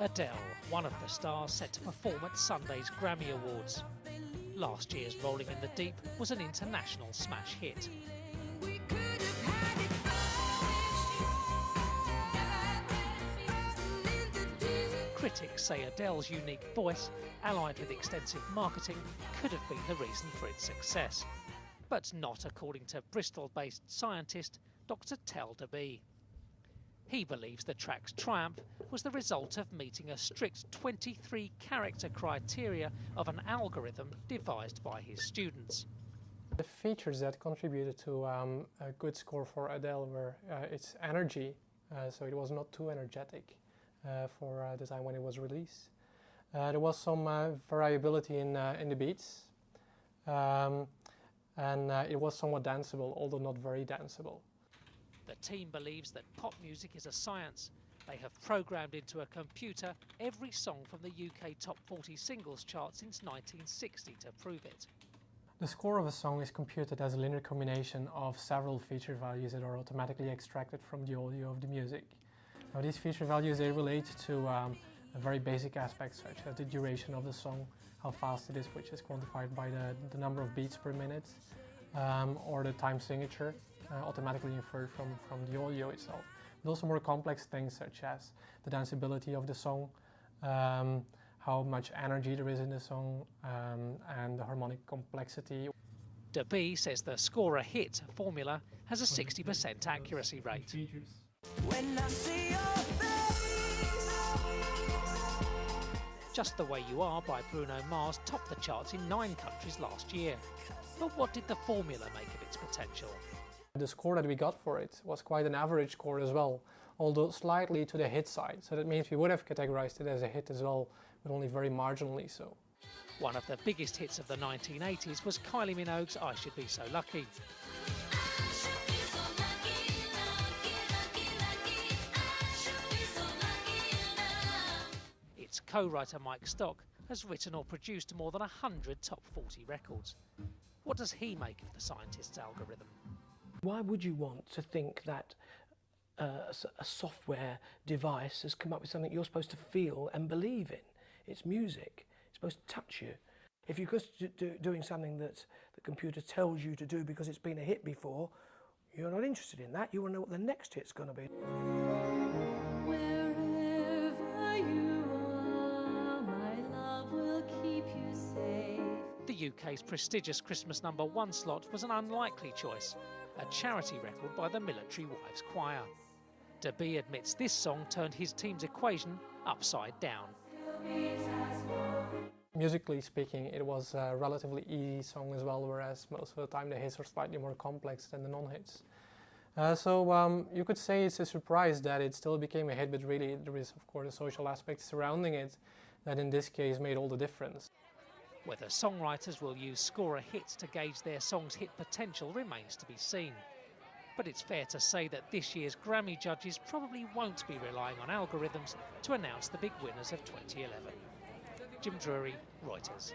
Adele, one of the stars set to perform at Sunday's Grammy Awards. Last year's Rolling in the Deep was an international smash hit. Critics say Adele's unique voice, allied with extensive marketing, could have been the reason for its success. But not according to Bristol-based scientist Dr. Tel Debye. He believes the track's triumph was the result of meeting a strict 23-character criteria of an algorithm devised by his students. The features that contributed to a good score for Adele were its energy, so it was not too energetic for the time when it was released. There was some variability in the beats, and it was somewhat danceable, although not very danceable. The team believes that pop music is a science. They have programmed into a computer every song from the UK Top 40 singles chart since 1960 to prove it. The score of a song is computed as a linear combination of several feature values that are automatically extracted from the audio of the music. Now, these feature values, they relate to very basic aspects such as the duration of the song, how fast it is, which is quantified by the number of beats per minute, or the time signature, automatically inferred from the audio itself. But also more complex things such as the danceability of the song, how much energy there is in the song, and the harmonic complexity. Debye says the score a hit formula has a 60% accuracy rate. When I see your face. Just the Way You Are by Bruno Mars topped the charts in 9 countries last year. But what did the formula make of its potential? The score that we got for it was quite an average score as well, although slightly to the hit side. So that means we would have categorized it as a hit as well, but only very marginally so. One of the biggest hits of the 1980s was Kylie Minogue's I Should Be So Lucky. Its co-writer Mike Stock has written or produced more than 100 top 40 records. What does he make of the scientist's algorithm? Why would you want to think that a software device has come up with something you're supposed to feel and believe in? It's music. It's supposed to touch you. If you're just doing something that the computer tells you to do because it's been a hit before, you're not interested in that. You want to know what the next hit's going to be. Wherever you are, my love will keep you safe. The UK's prestigious Christmas #1 slot was an unlikely choice, a charity record by the Military Wives Choir. Debye admits this song turned his team's equation upside down. Musically speaking, it was a relatively easy song as well, whereas most of the time the hits are slightly more complex than the non-hits. So you could say it's a surprise that it still became a hit, but really there is of course a social aspect surrounding it that in this case made all the difference. Whether songwriters will use scorer hits to gauge their song's hit potential remains to be seen. But it's fair to say that this year's Grammy judges probably won't be relying on algorithms to announce the big winners of 2011. Jim Drury, Reuters.